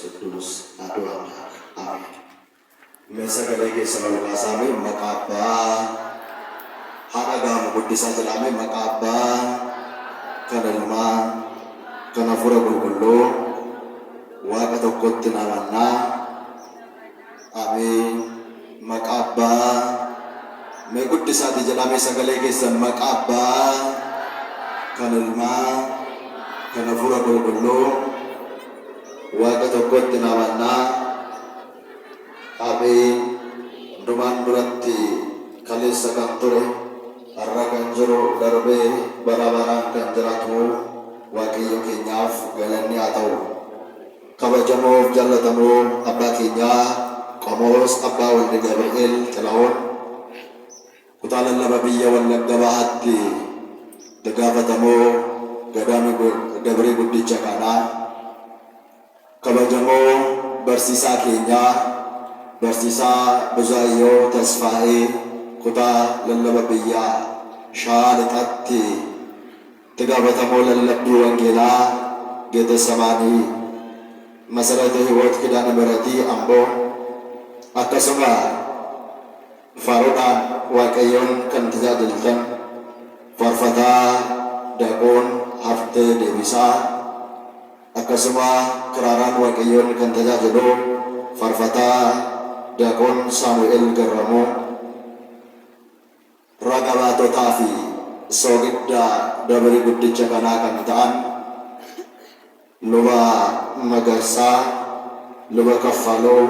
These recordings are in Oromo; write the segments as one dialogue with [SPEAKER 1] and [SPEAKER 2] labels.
[SPEAKER 1] Kudus, Aduh Amin. Mesa galege selalu kasami makaba hanaga mukudisa jelame makaba kanalma kanafura bulbullo waqa tokkotti namanna amin makaba me guddisa jelame sagale keessa makaba kanalma kanafura bulbullo waqa tokkotti namanna amin duman duratti kalesa kan ture arra kan jiru darbe bara-bara kan jiratu waaqayyo keenyaaf galanni haa ta'u kabajamoo jallatamoo abbaa keenya qomoos abbaa waldi Gabri'eel Xilahuun kutaa lallaba biyya Wallagga Bahaatti gaafatamoo gadaami Gabrii guddicha kanaa kabajamoo barsiisaa keenya Barsiisaa Buzaayyoo Tasfaa'ee kutaa lallaba biyyaa Shaalixatti gaafatamoo lallabbii wangeelaa Geetesamaanii Masarata Hiwoot Kidaana Baratii Amboo akkasuma faaruudhaan waaqayyoon kan tajaajiltan faarfataa Daaqoon Haftee Deebisaa akkasuma kiraaraan waaqayyoon kan tajaajilu faarfataa Daaqoon Saamu'eel Garramoo ragabaatotaa fi soogidda dabarii guddicha kanaa kan ta'an luba Magarsaa, luba Kaffaloo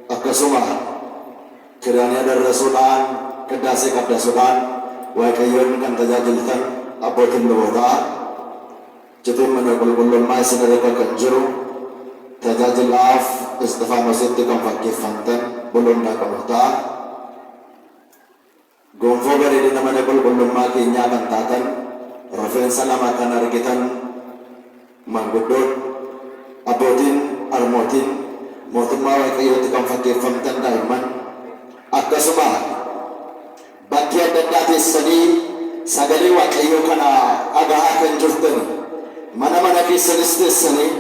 [SPEAKER 1] akkasuma kiraanii darrasuudhaan qiddaasee qaddasuudhaan waaqayyoon kan tajaajiltan abbootiin lubootaa jitiin mana qulqullummaa isin irra kan jiru tajaajilaaf Istifaanositti kan fakkeeffantan bulundaa qabata gonfoo bareedina mana qulqullummaa keenyaa kan taatan rifeensa lama kan argitan manguddoon abbootiin harmootiin mootummaa waaqayyootti kan fakkeeffamtan daa'imman akkasuma bakkee adda addaa teessanii sagalee waaqayyoo kana dhagahaa kan jirtan mana keessanis teessanii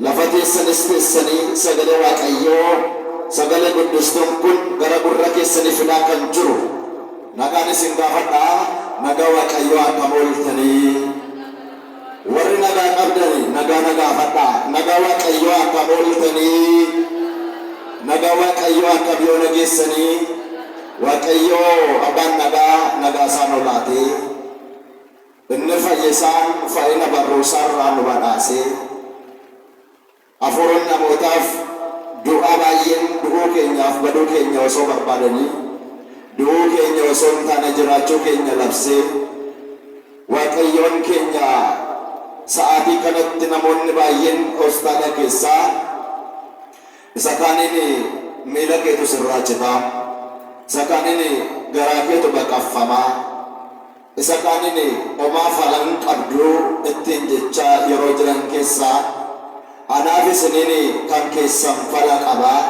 [SPEAKER 1] lafa teessanis teessanii sagalee waaqayyoo sagalee guddistuun kun gara gurra keessanii fidaa kan jiru nagaan isin gaafadhaa nagaa waaqayyoo akka mooltanii warri nagaa qabdanii nagaa gaafadhaa nagaa waaqayyoo akka mooltanii nagaa waaqayyoo akka biyoo nageessanii waaqayyoo abbaan nagaa isaan olaatee inni fayyisaan fayyina barruusaarraa nu badhaasee afuroon namootaaf du'aa baay'een du'uu keenyaaf baduu keenya osoo barbaadanii du'uu keenya osoo hin taane jiraachuu keenya labsee waaqayyoon keenya sa'aatii kanatti namoonni baay'een hospitaala keessaa isa kaaniin miila keetu sirraachitaa isa kaaniin garaa keetu baqaffamaa isa kaaniin homaa falan qabduu ittiin jechaa yeroo jiran keessaa anaaf isiniin kan keessan fala qabaa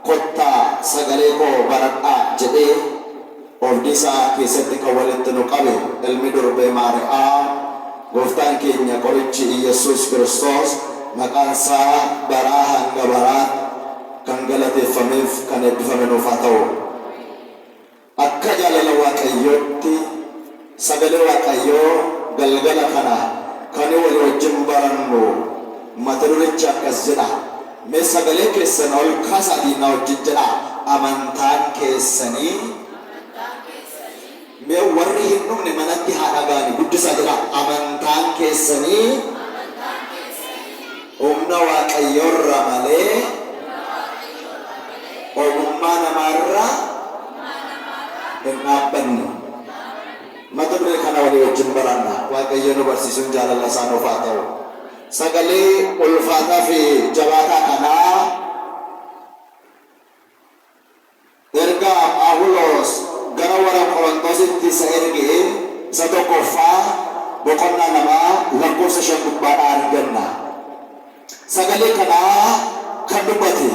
[SPEAKER 1] kottaa sagalee koo baradhaa jedhee oobdisaa keessatti kan walitti nu qabe ilmi durbee Maariyaam gooftaan keenya qorichi Iyesuus Kiristoos maqaan isaa baraa hanga baraa kan galateeffameef kan eebbifame nuuf haa ta'u akka jaalala waaqayyootti sagalee waaqayyoo galgala kana kan walii wajjin barannu mata duricha akkas jedha mee sagalee keessan ol kaasatii na wajjin jedha amantaan keessanii mee warri hin dhumne manatti haa dhagaani guddisaa jedha amantaan keessanii humna waaqayyoorra malee ogummaa namaarra hin dhaabbanne mata duree kana walii wajjin baranna waaqayyo nu barsiisuun jaalala isaa nuuf haa ta'u sagalee ulfaataa fi jabaataa kanaa erga Phaawulos gara warra Qorontositti isa ergee isa tokkoffaa boqonnaa namaa lakkoofsa 5 gubbaadhaa arganna sagalee kanaa kan dubbate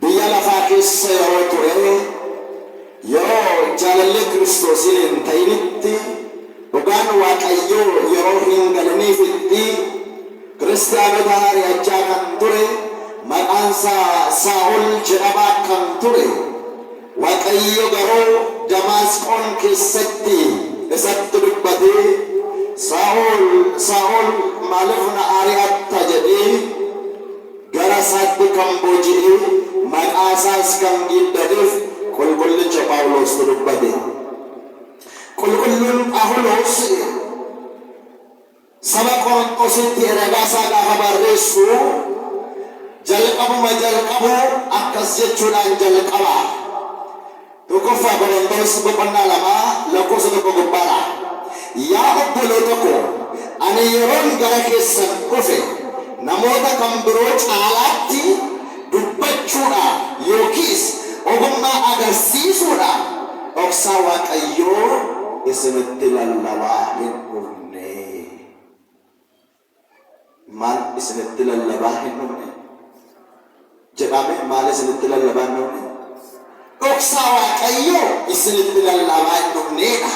[SPEAKER 1] biyya lafaa keessa yeroo ture yeroo jaalalli Kiristoosiin hin ta'initti dhugaan waaqayyoo yeroo hin galiniifitti kiristaanota hari'achaa kan ture maqaansaa Saa'ol jedhamaa kan ture Waaqayyo garuu Damaasqoon keessatti isatti dubbatee Saa'ol maaliif na ari'atta jedhee gara isaatti kan booji'ee maqaasaas kan giddateef qulqullicha Phaawulos dubbate. Qulqulluun Phaawulos saba Qorontositti ergaasaa gaafa barreessu jalqabuma akkas jechuudhaan jalqaba. Tokkoffaa Qorontos boqonnaa 2 lakkoofsa 1 gubbaadha. Yaa obboloota ko, ani yeroon gara keessan dhufe namoota kan biroo caalaatti dubbachuudhaan yookiis ogummaa agarsiisuudhaan dhoksaa Waaqayyoo isinitti lallabaa hin dhufne. Maal isinitti lallabaa hin dhufne jedhame? Maal isinitti lallabaa hin dhufne? Dhoksaa Waaqayyoo isinitti lallabaa hin dhufneedha.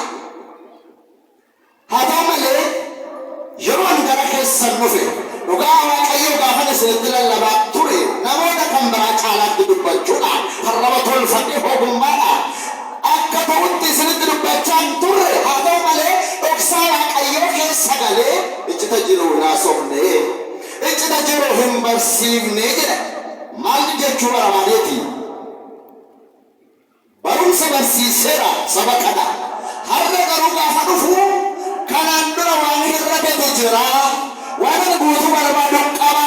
[SPEAKER 1] Haa ta'u malee yeroon gara keessan dhufe dhugaa Waaqayyoo gaafa isinitti lallabaa ture namoota kan biraa caalaatti dubbachuudhaan harraba tolfadhee ogummaadhaan akka ta'utti isinitti dubbachaa turre. Haa ta'u malee dhoksaa Waaqayyoo keessa galee iccita jiru naasofne, iccita jiru hin barsiifne jedha. Maal jechuu barbaadeeti? Barumsa barsiiseera saba kana. Har'a garuu gaafa dhufu kanaan dura waan hir'atetu jira, waan guutuu barbaadu qaba.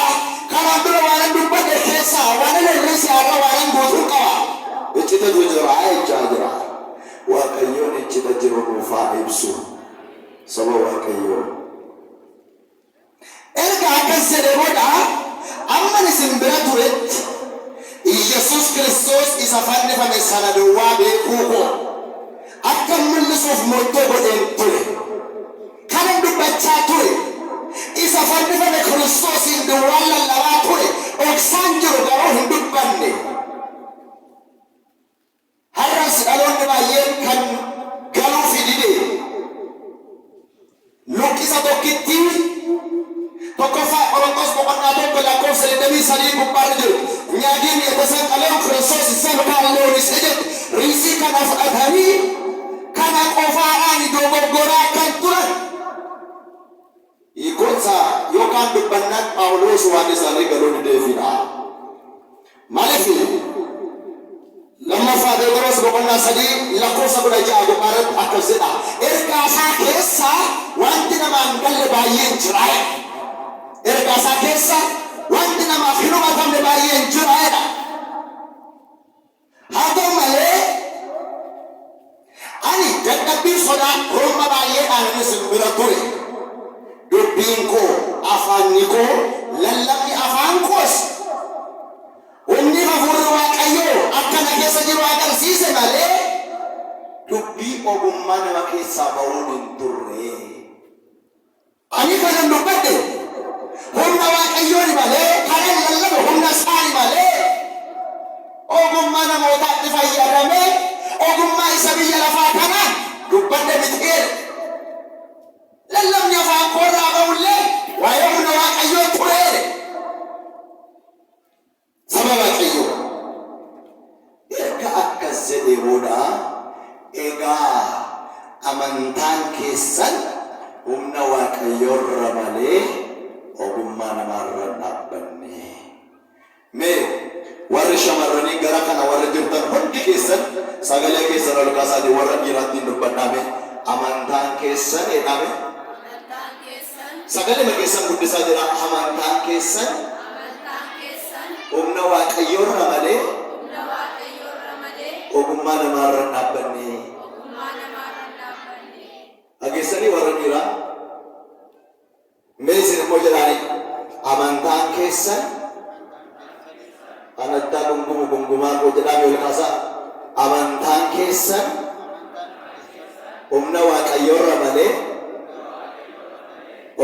[SPEAKER 1] Kanaan dura waan dubbate keessaa waan hir'ise har'a waan guutuu qaba. Iccitatu jira jechaa jira. Waaqayyoon iccita jiru dhuunfaa ibsu saba Waaqayyoo. Erga akkas jedhee booda amman isin bira turetti Iyesuus Kiristoos isa fannifame sana duwwaa beekuu koo akka mul'isuuf murtoo godheen ture. Kanan dubbachaa ture isa fannifame Kiristoosiin duwwaan lallabaa ture. Dhoksaan jiru garuu hin dubbanne. Har'as dhaloonni baay'een kan galuu fidide luqqisa tokkitti tokkoffaa Qorontos boqonnaa 1 lakkoofsa 23 gubbaarra jiru nyaatiin የተሰቀለው ክርስቶስ ይሰብካለውnis jedhu riisii kana fudhatanii kana qofaadhaan dogoggoraa kan turan hiikonsa yookaan dubbannaan Phaawulos waan isaanii galuu dideefidha. Maaliif lammaffaa Phexros boqonnaa 3 lakkoofsa 16 gubbaarratti akkas jedha. Ergaasaa keessa wanti namaan galle baay'een jira. Ergaasaa keessa wanti namaaf hin hubatamne baay'een jira. Haa ta'u malee ani dadhabbii sodaan rooma baay'eedhaan isin bira ture. Dubbiin koo, afaanni koo, lallabni afaan koos humni hafuurri Waaqayyoo akkana keessa jiru agarsiise malee dubbii ogummaa nama keessaa ba'uun hin turre. Ani kanan dubbadhe humna Waaqayyoon malee, kanan lallabe humna isaani malee ogummaa namootaatti fayyadamee ogummaa isa biyya lafaa kanaan dubbadhe miti. Lallabni afaan koorraa ba'ullee waa'ee humna Waaqayyoo ture. Saba Waaqayyoo erga akkas jedhee booda egaa amantaan keessan humna Waaqayyoorra malee ogummaa namaarra dhaabbanne. Mee warri shamarranii gara kana warra jirtan hundi keessan sagalee keessan ol kaasaatii warra dhiiraatti hin dubbanname amantaan keessan jedhame. Sagalee keessan guddisaa jira. Amantaan keessan humna Waaqayyoorra malee ogummaa namaarra dhaabbanne. Dhageessanii warra dhiiraa mee isin immoo jedhaani amantaan keessan anattaa gungumaa koo jedhame ol kaasaa. Amantaan keessan humna Waaqayyoorra malee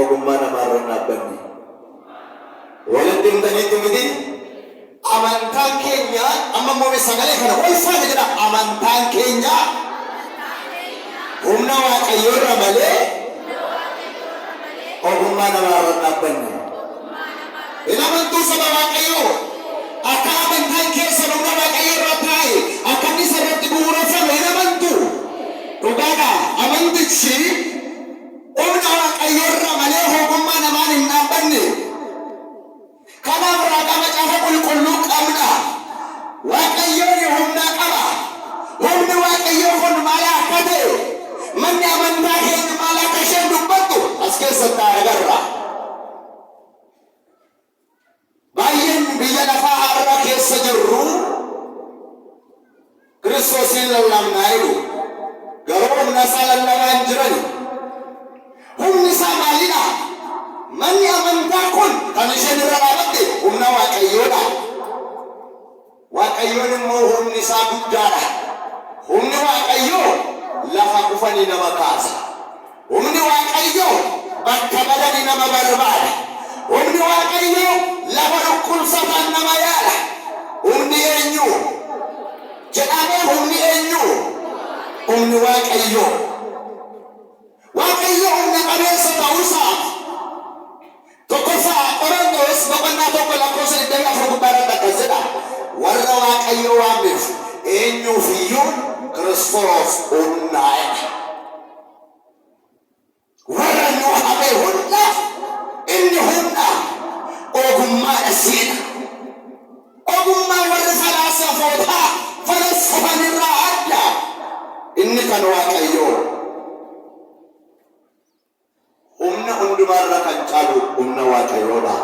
[SPEAKER 1] ogummaa namaarra dhaabbanne. Walitti himtaniitti miti. Amantaan keenya amma immoo sagalee kana wal faana jedha. Amantaan keenya humna Waaqayyoorra malee ogummaa namaarra dhaabbanne. kan isheen irra dhaabatte humna Waaqayyoodha. Waaqayyoon immoo humni isaa guddaadha. Humni Waaqayyoo lafa kufanii nama kaasa. Humni Waaqayyoo bakka badanii nama barbaada. Humni Waaqayyoo lafa dhukkubsatan nama yaala. Humni eenyu? Jedhamee humni eenyu? Humni Waaqayyoo. Waaqayyoo humna qabeessa ta'uusaa tokkoffaa Qorontos boqonnaa tokko lakkoofsa 24 gubbaarratti akkas jedha. Warra Waaqayyoo waameef eenyuufiyyuu Kiristoos humnaa'e. Warra nu waame hundaaf inni humna ogummaadha siidha. Ogummaa warra falaasafootaa falasafanirraa adda. Inni kan Waaqayyoo humna hundumaarra kan caalu humna Waaqayyoodha.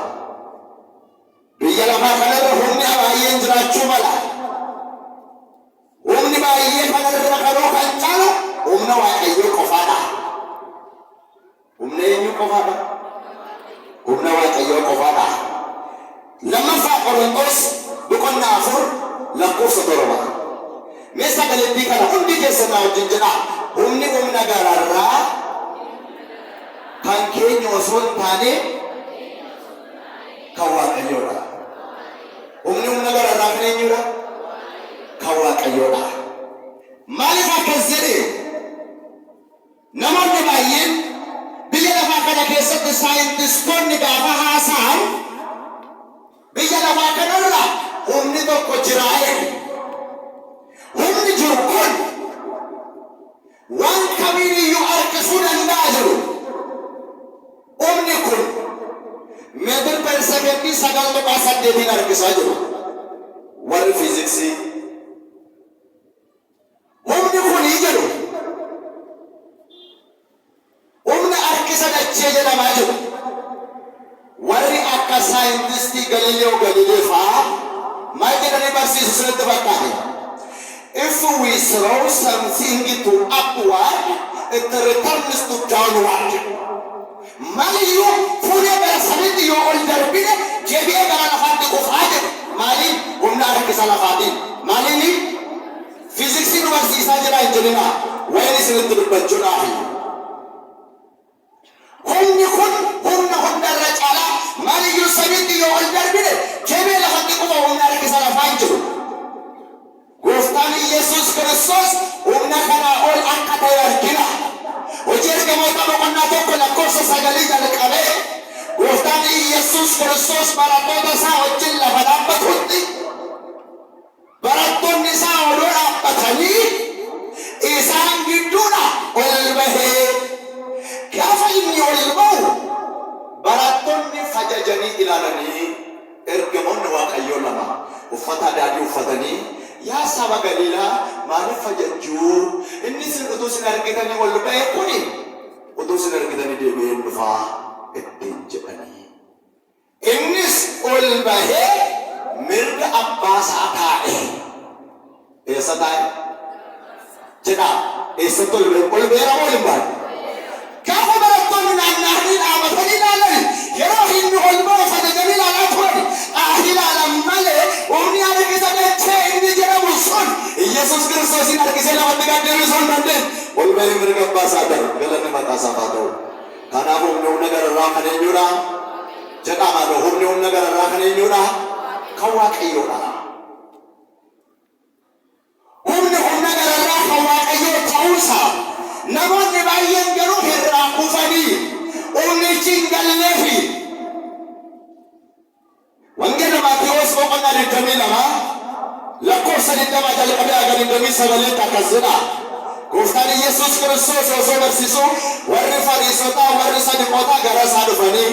[SPEAKER 1] Biyya lafaa kanarra humni baay'een jiraachuu mala. Humni baay'ee kanarra karoo kan caalu humna Waaqayyoo qofaadha. Humna eenyu qofaadha? Humna Waaqayyoo qofaadha. Lammaffaa Qorontos boqonnaa 4 lakkoofsa 7. Mee sagalee kana hundi keessan wajjin jedha. Humni humna gararraa kan keenya osoo hin taane kan Waaqayyoodha. Humni humna gararraa kan eenyudha? Kan Waaqayyoodha. Maaliif akkas jedhe? Namoonni baay'een biyya lafaa kana keessatti saayintistoonni gaafa haasa'an biyya lafaa kanarra humni tokko jiraa'e. Humni jiru kun waan kamiiniyyuu harkisuu danda'a jiru. Humni kun meetir per sekendii 9.8 harkisaa jiru. Warri fiiziksii humni kun jiru. Humna harkisa dachee jedhamaa jiru. Warri akka saayintistii Galiileo Galilee fa'aa maal jedhanii barsiisu sirriitti fakkaate. If we throw something to upward, it returns to downward. Maliyyuu fuudhee gara samiitti yoo ol darbine deebi'ee gara lafaatti kufaa jedhu. Maaliin? Humna harkisa lafaatiin. Maaliin? Fiiziksii nu barsiisaa jira hin jedhina. Waa'een isinitti dubbachuudhaafi. Humni kun humna hundarra caalaa. Maliyyuu samiitti yoo ol darbine deebi'ee lafatti kufa humna harkisa lafaa hin jiru. Gooftaan Yesuus Kiristoos humna kanaa ol akka ta'e argina. Hojii ergamoota boqonnaa 1 lakkoofsa 9 jalqabee Gooftaan Yesuus Kiristoos barattoota isaa wajjin lafa dhaabbatutti barattoonni isaa odoo dhaabbatanii isaan gidduudha ol bahee. Gaafa inni ol bahu barattoonni fajajanii ilaalanii ergamoonni Waaqayyoo lama uffata daadhii uffatanii yaa saba Galiilaa maaliif fajajjuu? Inni sin utuu sin argitanii ol ba'e kuni utuu sin argitanii deebi'ee dhufaa ittiin jedhanii. Innis ol bahee mirga abbaa isaa taa'e. Eessa taa'e? Jedha. Eessatti ol ba'eera moo hin baane? Gaafa barattoonni naanna'anii dhaabatanii ilaalan yeroo inni ol ba'u fajajanii ilaalaa turan ilaalan malee humni harkisa dachee inni jedhamu sun Yesuus Kiristoosin harkisee lafatti gaddeebisuu hin dandeenye. Ol bahee mirga abbaa isaa ta'e galanni maqaa isaaf haa ta'u. Kanaaf humni humna gararraa kan eenyudha? Jedhama humni humna gararraa kan eenyudha? Kan Waaqayyoodha. Humni humna gararraa kan Waaqayyoo ta'uusaa namoonni baay'een garuu irraa kufanii humnichi hin galleefi. Wangeela Maatewos boqonnaa 22 lakkoofsa 20 jalqabee haga 29 akkas jedha. Gooftaan Yesuus Kiristoos osoo barsiisuu warri Fariisotaa warri Saduqootaa gara isaa dhufanii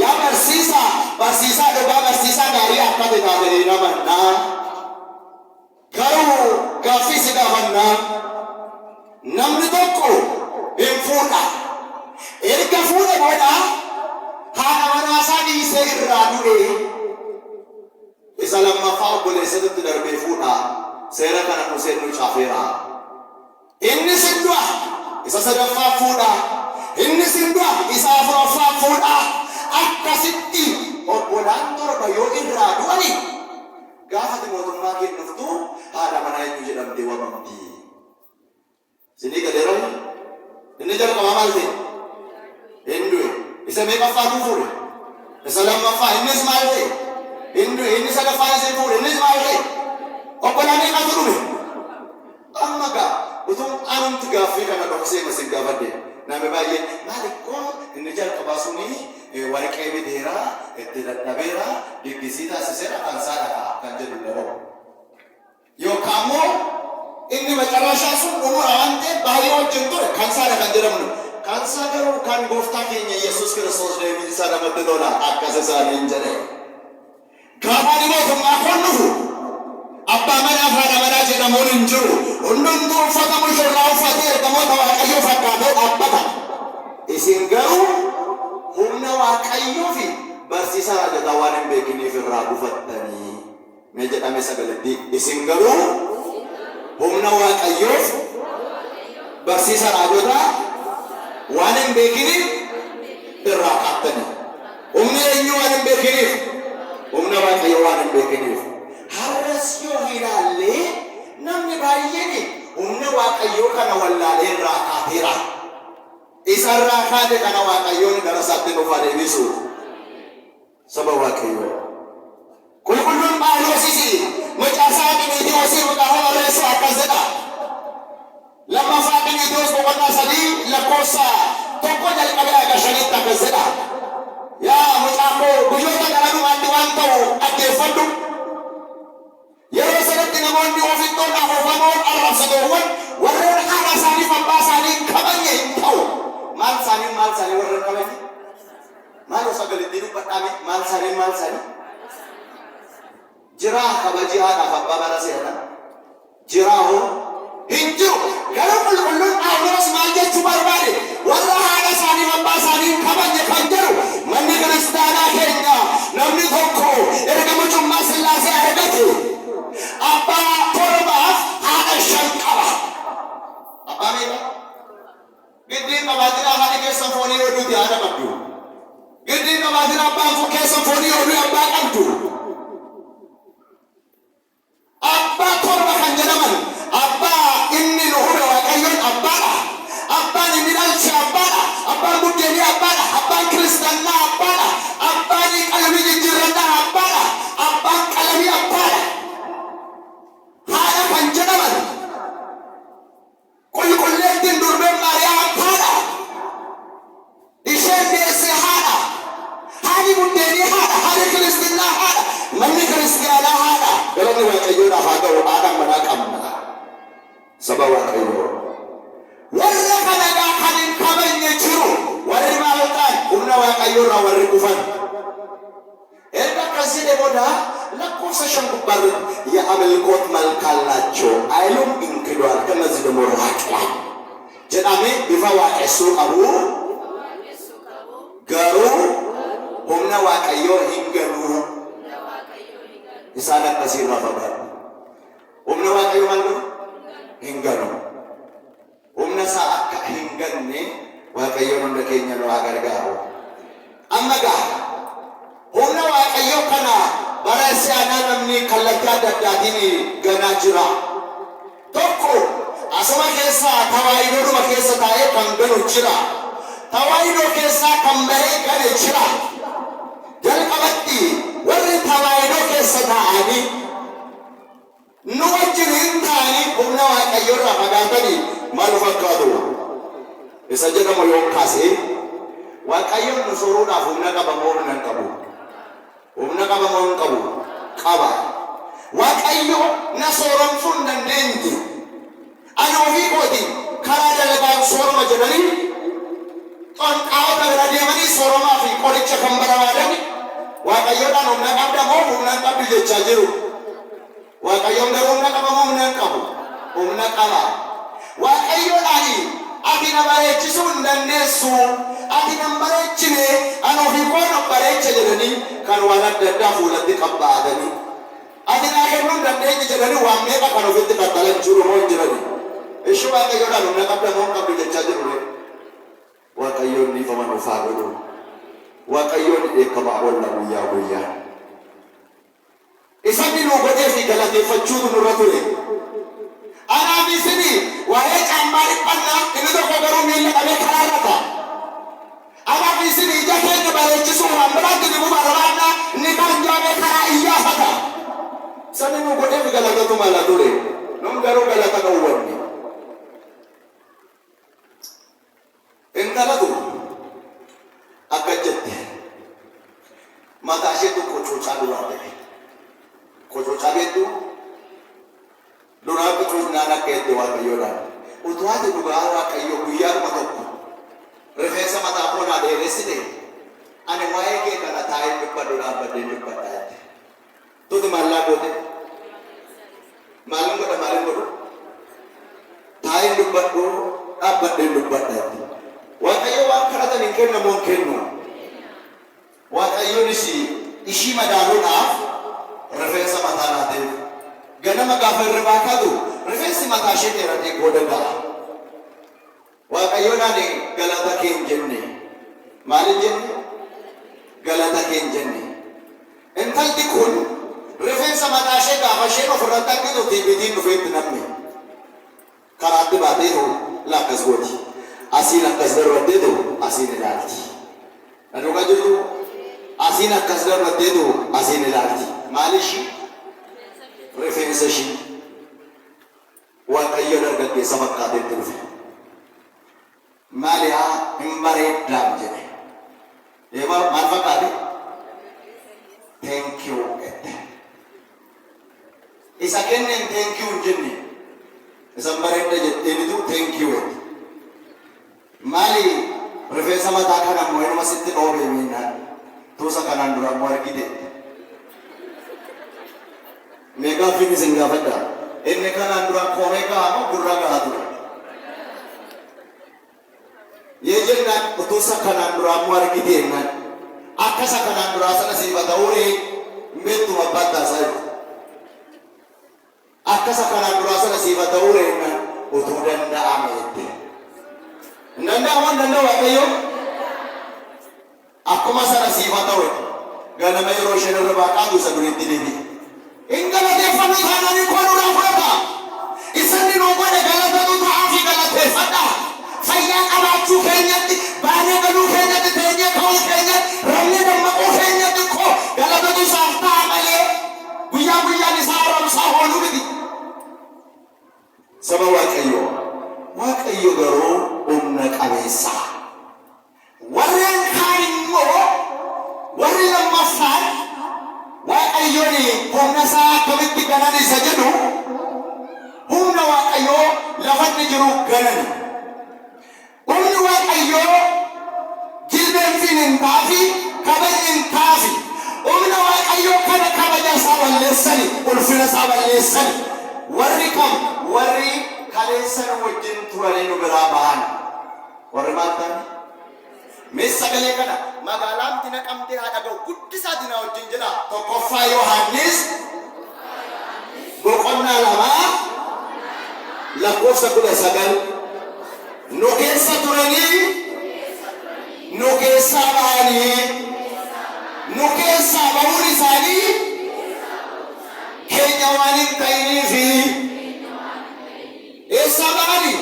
[SPEAKER 1] yaa barsiisaa dhugaa barsiisaa gaarii akka taatanii namannaa. Garuu gaaffii si gaafannaa. Namni tokko hin fuudha. Erga fuudhe booda haadha manaasaa dhiisee irraa du'e. Isa lammaffaa obboleessatti darbee fuudha. Seera kana Museen nu caafeera. Inni sin du'a isa sadaffaa fuudha. Inni sin du'a isa afuraffaa fuudha. Akkasitti gaafa mootummaa kennuuftu haadha manaa eenyu jedhamtee waamamti. Isinii galeeroon inni jalqabaa maal ta'e? Hindu'e. Isa meeqaffaatu fuudhe? Isa lammaffaa. Innis maal ta'e? Hindu'e. Inni sadaffaan isin fuudhe. Innis maal ta'e? Obbolaa meeqatu dhume? Amma gaa utuun anumti gaaffii kana dhoksee masin gaafadhe namni baay'een maali kun inni jalqabaa suni warqee bideera itti dadhabeera diggisii taasiseera kan saadha kan jedhu dhabu yookaan immoo inni macarashaa sun umura waan ta'eef baay'ee wajjin ture kan saadha kan jedhamu kan saa garuu kan gooftaa keenya Yesuus Kiristoos deebiin isaa namatti tola akkas isaaniin jedhe gaafa ni mootummaa kun dhufu abbaa manaa fi haadha manaa jedhamuun hin jiru hundumtuu uffata mushurraa uffatee ergamoota Waaqayyoo fakkaatee dhaabbata. Isin garuu humna Waaqayyoo fi barsiisa raajotaa waan hin beekiniif irraa buufattanii mee jedhame sagaletti isin garuu humna Waaqayyoo fi barsiisa raajotaa waan hin beekiniif irraa kaattanii. Humni eenyu waan hin beekiniif? Humna Waaqayyoo waan hin beekiniif. Har'as yoo ilaalle namni baay'een humna Waaqayyoo kana wallaalee irraa kaateera. Isa irraa kaate kana Waaqayyoon gara isaatti nuuf deebisu. Saba Waaqayyoo. Qulqulluun Phaawulos macaasaa Xiimotewosiif gaafa barreessu akkas jedha. Lammaffaa Xiimotewos boqonnaa 3 lakkoofsa 1 jalqabee hanga 5 akkas jedha. Yaa mucaakoo guyyoota garaagaraa waan ta'u dhaggeeffadhu. Yeroo sanatti namoonni ofittoo dhaafafamoo arrabsatoowwan warreen haadha isaanii fi abbaa isaanii kabajne hin ta'u. Maal isaanii warreen kabajne? Maal osoo galitti dubbadhaame maal isaanii? Jiraa kabajii haadhaaf abbaa bara seetan. Jiraa hoo? Hin jiru. Garuu qulqulluun Phaawulos maal jechuu barbaade? Warra haadha isaanii fi abbaa isaanii kabajne kan jedhu manni kiristaanaa keenya namni tokko erga mucummaa Sillaasee argate. Abbaa torbaaf haadha 5 qaba. Abbaa meeqa? Giddiin qabaatina haadha keessan foonii oduuti haadha qabdu. Giddiin qabaatina abbaan keessan foonii oduu abbaa qabdu. Abbaa torba kan jedhaman abbaa inni nu uume Waaqayyoon abbaadha. Abbaan inni dhalche abbaadha. Abbaan buddeenii abbaadha. Abbaan kiristaanaa abbaadha. Abbaan qalamii jijjiirannaa abbaadha. Abbaan qalamii abbaadha. Haadha kan jedhaman qulqulleettiin durbeen Maariyaam haadha. Isheen deesse haadha. Haadhi buddeenii haadha. Haadhi kiristaanaa haadha. Manni kiristaanaa haadha. Galanni Waaqayyoodhaaf haa ta'u haadha manaa qabna. Saba Waaqayyoo. Warra kanagaa kan hin kabajne jiru warri maal ta'an humna Waaqayyoorraa warri kufan. Erga akkasii booda lakkoofsa 5 gubbaarra የአምልኮት መልክ አላቸው አይሉም እንክዷል ከነዚህ ደግሞ ራቅላል jedhamee bifa waaqessuu qabu garuu humna Waaqayyoo hin ganu isaan akkasii irraa fagaatu. Humna Waaqayyoo maal godhu? Hin ganu. Humna isaa akka hin ganne Waaqayyoon hunda keenya nu haa gargaaru. Amma gaa humna Waaqayyoo kana bara siyaanaa namni kallattii adda addaatiin ganaa jira. Tokko asuma keessaa tawaayidoodhuma keessa taa'ee kan ganu jira. Tawaayidoo keessaa kan bahee gane jira. Jalqabatti warri tawaayidoo keessa taa'anii nu wajjin hin taa'anii humna Waaqayyoorraa fagaatanii maal fakkaatu? Isa jedhamu yoo kaasee Waaqayyoon nu sooruudhaaf humna qaba moo humna hin qabu? Humna qaba moo hin qabu? Qaba. Waaqayyo na sooromsuu hin dandeenye. Ani ofii kooti karaa dalagaan sooroma jedhanii xonqaawota bira deemanii sooromaa fi qoricha kan barbaadan Waaqayyoodhaan humna qabda moo humna hin qabdu jechaa jiru. Waaqayyoon garuu humna qaba moo humna hin qabu? Humna qaba. Waaqayyoodhaan ati na bareechisuu hin dandeessu. Ati nan bareechine ani ofii koo na bareecha jedhanii kan waan adda addaa fuulatti qabbaatanii. Ati naa kennuu hin dandeenye jedhanii waan meeqa kan ofitti qaxxalan jiru moo hin jirani? Ishee Waaqayyoodhaan humna qabda moo hin qabdu jechaa jiru. Waaqayyoon dhiifama nuuf haa godhu. Waaqayyoon dheekkamaa oolla guyyaa guyyaa. Isanni nu godheef fi galateeffachuutu nurra ture. Anaaf isini waa'ee caammaa dhiphannaa inni tokko garuu miilla qabee karaa irra ta'a. Anaaf isini ija keenya bareechisuu waan biraatti dhibuu barbaadnaa inni kan jaamee karaa iyyaafata. Sani nu godhee fi galatatu mala ture. Nun garuu galata dhowwanne. Intalatu akka jette mataa isheetu qococaa duraa ta'e. Qococaa beektu duraa qococnaan akka itti waaqayyoodhaan. Utuu ati dhugaa waaqayyo guyyaadhuma tokko rifeensa mataa koonaa dheeressite ani waa'ee kee kana taa'ee dhibbadhu dhaabbadhee dhibbadhaa jette. Tuti maallaa goote maalin godhu taa'ee dhibbadhu dhaabbadhee dhibbadhaa jette. Waaqayyo waan kadhatan hin kennamu hin kennu. Waaqayyonis ishii madaaluudhaaf rifeensa mataa naateef ganama gaafa irribaa kaatu rifeensi mataa ishee dheeratee booda ga'a. Waaqayyoodhaan galata kee hin jenne. Maaliin jenne? Galata kee hin jenne. Intalli kun rifeensa mataa ishee gaafa isheen ofirratti argitu tiibiitiin dhufeetti namni karaatti baatee lakkas gooti. Asiin akkas darbatteetu asiin ilaalti. Dhugaa jirtu asiin akkas darbatteetu asiin ilaalti. Maali ishii? Rifeensa ishii. Waaqayyo dargaggeessa fakkaateetti dhufe. Maali haa hin bareeddaam jedhe. Maal fakkaate? Thank you jedhe. Isa kenneen thank you hin jenne. Isa bareedda jedheenitu thank you jedhe. Maali rifeensa mataa kana immoo inuma sitti dhoobee miinaan tuusa kanaan dura immoo argite. Meeqaa fi isin gaafadha. Inni kanaan dura koomee gahaa moo gurra gahaa ture? Yee jennaan tuusa kanaan dura immoo argite jennaan akkasa kanaan duraa sana siifata horii meettuma battaasaa jiru. Akkasa kanaan duraa sana siifata horii jennaan utuu danda'ame jette. Nanda waaqayyo akkuma sana siifata horii ganama yeroo isheen irra baaqaatu isa duriitti deebi. Hin galateeffannu taananii koonuudhaan fudhata. Isanni nuu godhe galatatu ta'aa fi galateeffadha. Fayyaa qabaachuu keenyatti, baanee galuu keenyatti, teenyee ka'uu keenyatti, rafnee dammaquu keenyatti koo galatatu isaaf ta'a malee guyyaa guyyaan isaa haramsaa ooluu miti. Saba waaqayyo garuu humna qabeessa. Warreen kaan immoo warri lammaffaan waaqayyoon humna isaa akkamitti ganan isa jedhu humna waaqayyoo lafanni jiru ganani. Humni waaqayyoo jilbeenfiin hin taafi kabajni hin taafi. Humna waaqayyoo kana kabaja isaa balleessani ulfina isaa balleessani. Warri kam warri kaleessan wajjin turanii nu biraa bahan. Warri maal ta'ani? Mee sagalee kana magaalaan tina qabdee haa dhaga'u guddisaa tina wajjin jedha. Tokkoffaa Yohaannis boqonnaa 2 lakkoofsa 19 nu keessa turanii nu keessaa bahanii nu keessaa bahuun isaanii keenya waan hin ta'iniifi eessaa bahanii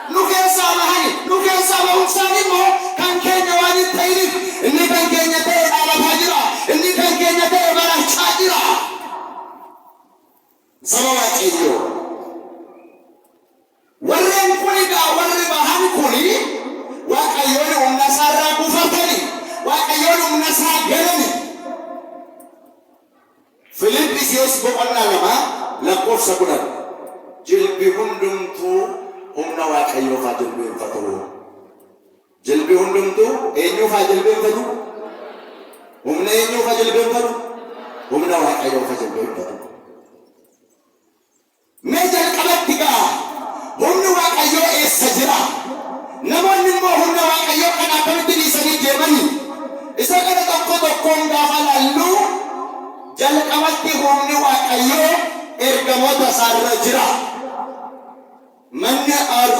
[SPEAKER 1] nu keessaa bahanii nu keessaa bahuun isaanii immoo kan keenya waan hin ta'iniif inni kan keenya ta'e dhaabbataa jira inni kan keenya ta'e barachaa jira. Saba waaqayyoo warreen kunidhaa warri bahan kuni waaqayyoon humna isaarraa buufatani waaqayyoon humna isaa galani. Filiphisiyoos boqonnaa 2 lakkoofsa 10 jilbi hundumtuu humna waaqayyoof haa jilbeenfatu. Jilbi hundumtuu eenyuuf haa jilbeenfatu? Humna eenyuuf haa jilbeenfatu? Humna waaqayyoof haa jilbeenfatu. Mee jalqabatti gaa humni waaqayyoo eessa jira? Namoonni immoo humna waaqayyoo kana akkamitti dhiisanii deemani? Isa kana tokko tokkoon gaafa laallu jalqabatti humni waaqayyoo ergamoota isaarra jira. Manni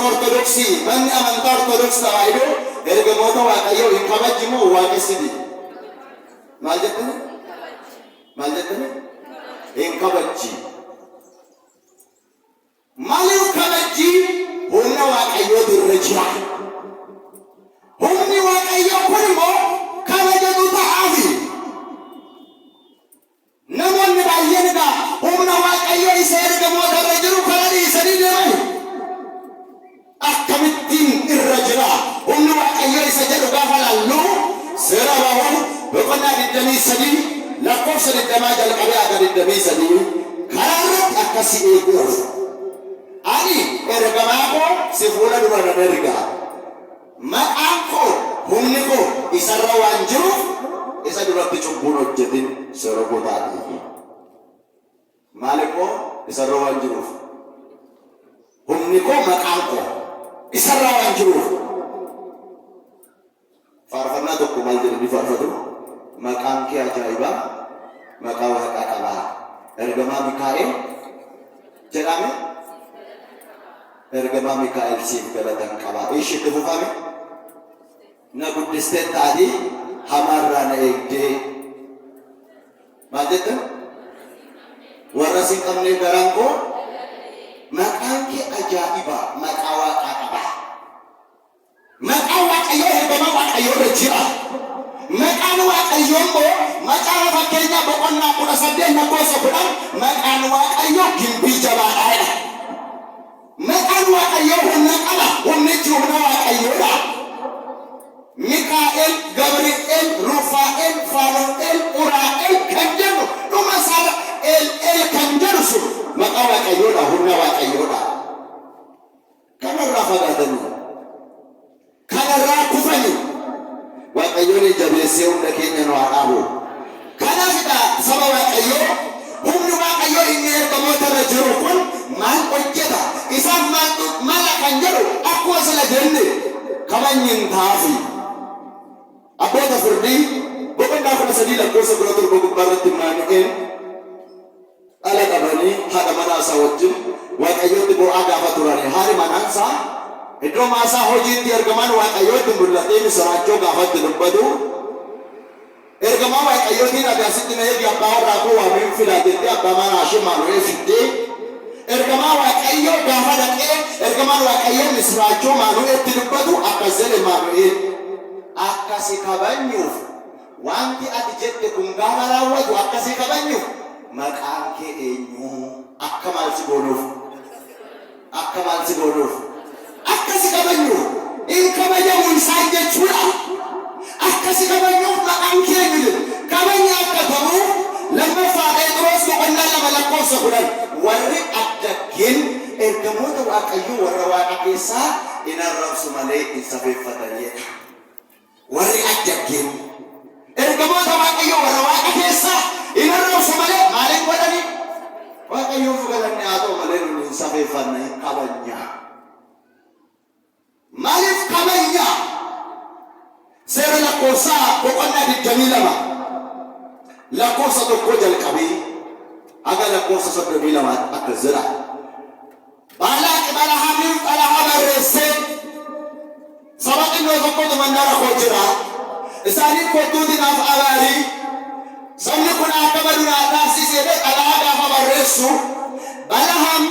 [SPEAKER 1] ortodoksii, manni amantaa ortodoksii tawaahidoo ergamoota waaqayyoo hin kabajji moo waaqessiti? Maal jettani? Maal jettani? in kabachi. Malu kabachi humna waaqayyo dirrejira. Humni waaqayyo kunimo kabajatu ta'afi. Namoonni baay'een egaa humna waaqayyo isa ergamoota irra jiru kana dhiisanii deeman. Akkamittiin irra jira humni waaqayyo isa jedhu gaafa laallu seera bahuun boqonnaa 23 lakkoofsa 20 jalqabee aga 23 karaa irratti akkasi eeguuf ani ergamaa koo si fuula dura nan ergaa maqaan koo humni koo isarra waan jiruuf isa duratti cubbuun hojjetin seera gootaati. Maali koo isarra waan jiruuf humni koo maqaan koo isarra waan jiruuf faarfannaa tokko maal jedhanii faarfatu maqaan kee ajaa'ibaa maqaa waaqaa qabaa ergamaa Mikaa'el jedhame ergamaa Mikaa'el siif galatan qabaa ishitti fufame na guddistee taati hamaarraa na eegdee maal jettan warra sin qabnee garaan koo maqaan kee ajaa'ibaa maqaa waaqaa qabaa maqaa waaqayyoo ergamaa waaqayyoo irra jira. Maqaan waaqayyoo immoo macaafa fakkeenyaa boqonnaa 18 lakkoofsa 10 maqaan waaqayyoo gimbii jabaadhaadha. Maqaan waaqayyoo humna qaba humnichi humna waaqayyoodha. Mikaa'el, Gabri'eel, Rufaa'el, Faanu'el, Uraa'el kan jedhu dhuma isaa El kan jedhu sun maqaa waaqayyoodha humna waaqayyoodha. Kanarraa fagaatanii kanarraa kufanii waaqayyoon jabeessee hunda keenya nu haa dhaabu. Kanaafidha saba waaqayyoo humni waaqayyoo inni ergamoota irra jiru kun maal hojjeta isaan maal kan jedhu akkuma sila jenne kabanyin taafi abboota firdii boqonnaa 13 lakkoofsa 17 gubbaarratti Maanu'eel dhala qabanii haadha manaa isaa wajjin waaqayyootti bu'aa gaafa turani haadhi manaansaa iddoo maasaa hojiitti ergamaan waaqayyootti mul'atee misiraachoo gaafatti dubbatu ergamaa waaqayyootiin agaasitti na eegi abbaa warraa koo waamiin filaatetti abbaa manaa ishee Maanu'eel fiddee ergamaa waaqayyoo gaafa dhaqee ergamaan waaqayyoo misiraachoo Maanu'eetti dubbatu akkas jedhe Maanu'eel akkasi kabanyuuf wanti ati jette kun gaafa raawwatu akkasi kabanyuuf maqaan kee eenyu akka maal si goonuuf akkasi kabanyu in kabajamu isaan jechuudha. Akkasi kabanyuuf maqaan kee eenyu kabanya akka ta'u lammaffaa Phexros boqonnaa 2 lakkoofsa 10 warri addaggeen ergamoota waaqayyoo warra waaqa keessaa in arrabsu malee in safeeffatanidha. Warri addaggeen ergamoota waaqayyoo warra waaqa keessaa in arrabsu malee maaliin godhani waaqayyoof galanni haa ta'u malee nun hin safeeffanne kabanya. Maaliif kabanya seera lakkoofsaa boqonnaa 22 lakkoofsa 1 jalqabee haga lakkoofsa 32 akkas jedha. Baalaaq Balahaamiif xalayaa barreessee saba xinnoo tokkotu mandara koo jira isaaniin kottuutinaaf abaarii sabni kun akka badunaa taasisee xalayaa gaafa barreessu Balahaam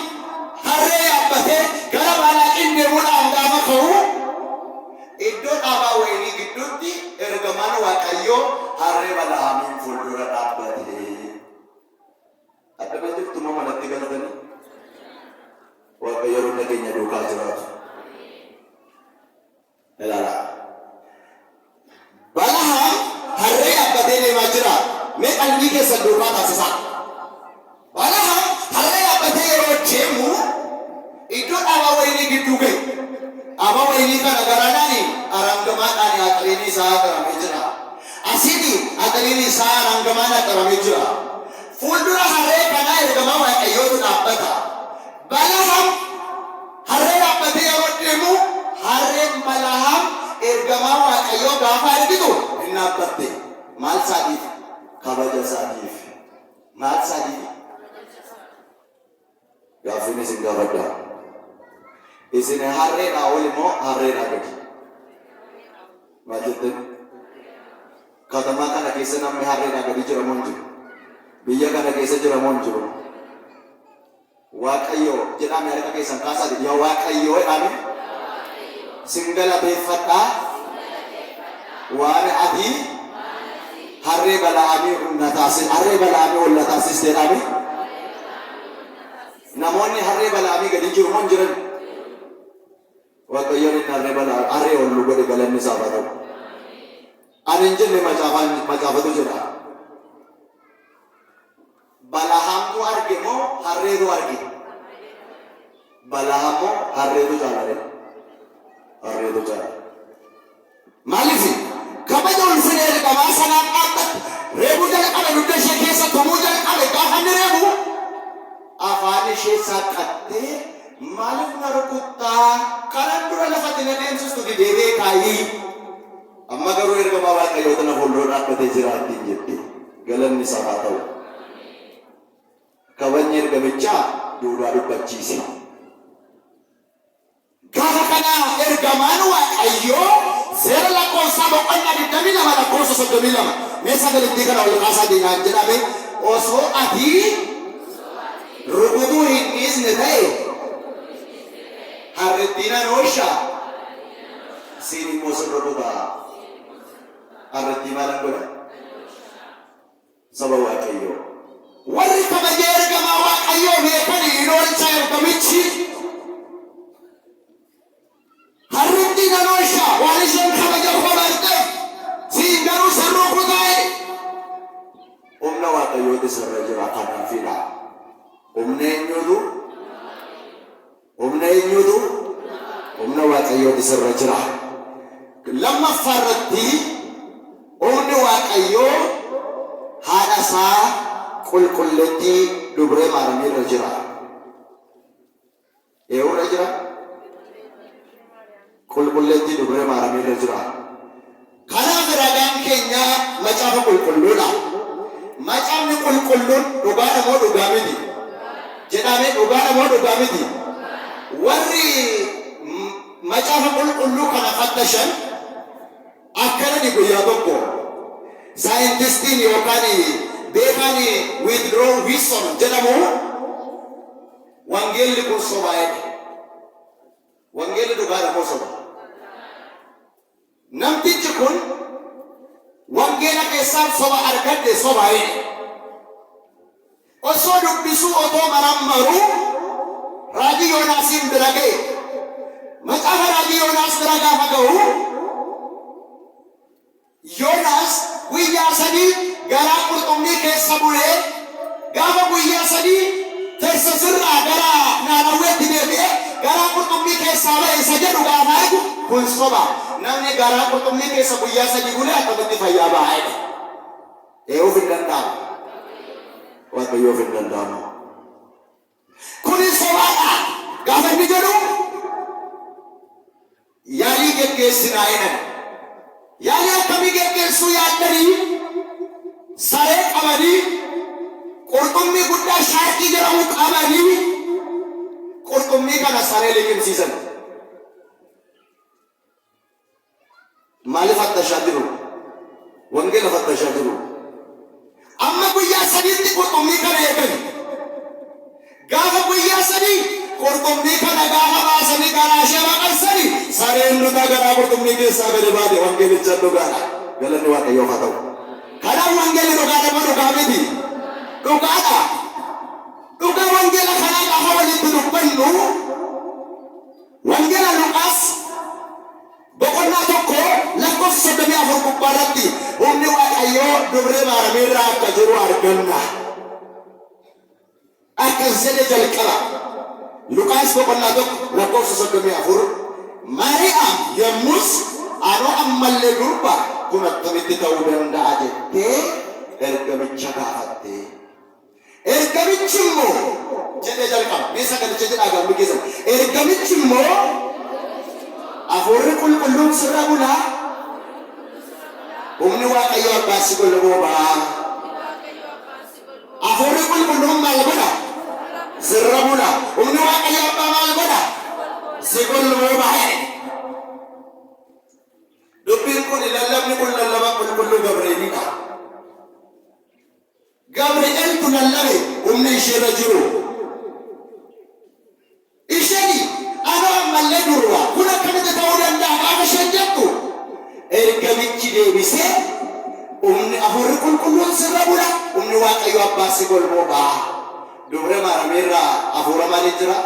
[SPEAKER 1] harree yaabbatee gara Baalaaqiin deemuudhaaf gaafa ka'u iddoo dhaabaa wayinii gidduutti ergamaan waaqayyoo harree Balahaamiin fuuldura dhaabbate. Akkana jirtuma malatti galatanii waaqayyo hunda keenya duukaa jiraatu. Ilaala. Balahaam harree yaabbatee deemaa jira. Mee qalbii keessa duukaa taasisaa. Balahaam harree yaabbatee yeroo deemu iddoo dhaabaa wayinii gidduu ga'e. Aba wayinii kana garaadhaani arangamaadhaan aqaliin isaa qaramee jira. Asii aqaliin isaa arangamaan qaramee jira. Fuuldura harree kanaa ergamaa waaqayyootu dhaabbata. Balahaam harree yaabbatee yeroo deemu harreen Balahaam ergamaa waaqayyoo gaafa argitu hin dhaabbatte. Maal isaatiif? Kabaja isaatiif. Maal isaatiif? Gaaffiin isin gaafadhaa. Isin harreedhaa ol immoo harreedhaa gadi. Maal jettan? Katamaa kana keessa namni harreedhaa gadi jiramu hin jiru. biyya kana keessa jiramoon jiru. Waaqayyo jedhame harka keessan kaasaa yaa Waaqayyo jedhame singalateeffadhaa waan ati harree Bala'aamii ol taasiste jedhame. Namoonni harree Bala'aamii gadi jiru moo jiran? Waaqayyoon inni harree ol godhe galanni isaaf haa ta'u. Ani hin jenne macaafatu jira. Bala'aamtu arge moo harreetu arge? Bala'aam moo harreetu jaalale? Harreetu jaalale. Maaliif kabaja ulfina ergamaa sanaan dhaabbate reebuu jalqabe dugda ishee keessa tumuu jalqabe gaafa inni reebu afaan ishee saqqattee maaliif na rukuttaa kanan dura lafatti na deemsistu deebee kaayii. Amma garuu ergamaa Waaqayyoo tana fuuldura dhaabbatee jiraattiin jette galanni isaaf haa ta'u. Kabajni ergamichaa duudhaa dubbachiise. Gaafa kana ergamaan Waaqayyoo seera lakkoofsaa boqonnaa 22 lakkoofsa 32 mee sagalittii kana ol kaasaa deemaa jedhame osoo ati rukutuu hin dhiisne ta'e harrettiin anooshaa siin immoo sin rukutaa. Harrettii maalan godha? Saba Waaqayyoo. Warri kabajee ergamaa Waaqayyoo beekanii hin oolcha ergamichi. Harrettiin anooshaa waan isheen kabaja hobarteef siin garuu sin rukutaa'e. Humna Waaqayyooti sirra jira kanaafidha. Humna eenyuutu? Humna Waaqayyooti sirra jira. Lammaffaa irratti humni Waaqayyoo haadha isaa qulqulleettii dubree Maariyaamii irra jira. Eewurra jira? Qulqulleettii dubree Maariyaamii irra jira. Kanaaf ragaan keenya macaafa qulqulluudha. Macaafni qulqulluun dhugaadha moo dhugaa miti? Jedhamee dhugaadha moo dhugaa miti? Warri macaafa qulqulluu kana fattashan akkana ni guyyaa tokko saayintistiin yookaan beekaan Woodrow Wilson jedhamu wangeelli kun sobaa'edha. Wangeelli dhugaadha moo soba? Namtichi kun wangeela keessaan soba argadde sobaa'edha. Osoo dubbisuu otoo marammaruu raajii Yoonaasiin bira ga'e. Macaafa raajii Yoonaas bira gaafa ga'u Yoonaas guyyaa sadii garaa qurxummii keessa bulee gaafa guyyaa sadii Tarsesirraa gara Naanawweetti deebi'ee garaa qurxummii keessaa ba'e isa jedhu gaafa argu kun soba. Namni garaa qurxummii keessa guyyaa sadii bulee akkamitti fayyaa ba'aa? Eeyyuu hin danda'amu. Waaqayyoof hin danda'amu. Kuni sobaadha. Gaafa inni jedhu yaalii geggeessinaa jedhan. Yaalii akkamii geggeessuu yaaddanii saree qabanii qurxummii guddaa shaarkii jedhamu qabanii qurxummii kana saree liqimsiisan. Maaliif fattashaa jiru? Wangeela fattashaa jiru. Amma guyyaa sadiitti qurxummii kana eegani. Gaafa guyyaa sadii qurxummii kana gaafa baasanii garaa ishee baqarsanii sareen nuta garaa qurxummii keessaa gadi baate wangeelicha dhugaadha. Galanni Waaqayyoof haa ta'u. Kanaaf wangeelli dhugaadha moo dhugaa miti? Dhugaadha. Dhugaa wangeela kanaa gaafa walitti dubbannu wangeela Luqaas boqonnaa tokko lakkoofsa 34 gubbaarratti humni Waaqayyoo dubree Maariyaamii irraa akka jiru arganna. Akkas jedhe jalqaba. Luqaas boqonnaa tokko lakkoofsa 34 Maariyaam yommus anoo ammallee durba kun akkamitti ta'uu danda'a jettee ergamicha gaafatte. Ergamichi immoo jedhe jalqaba. Mee sagalicha jedhaa gaambi keessan. Ergamichi immoo Hafuurri qulqulluun sirra bulaa. Humni Waaqayyoo abbaa si golboo ba'a. Hafuurri qulqulluun maal godha? Sirra bulaa. Humni Waaqayyoo abbaa maal godha? Si golboo ba'a. Dubbiin kun lallabni kun lallaba qulqulluu Gabri'eelidha. Gabri'eel lallabe humni ishee jiru. Isheni ana ammallee durba kun akkamitti ta'uu danda'a gaafa isheen jettu ergamichi deebisee humni hafuurri qulqulluun sirra bula humni Waaqayyo abbaa si golboo ba'a. Dubree maarameerraa hafuura maalii jira?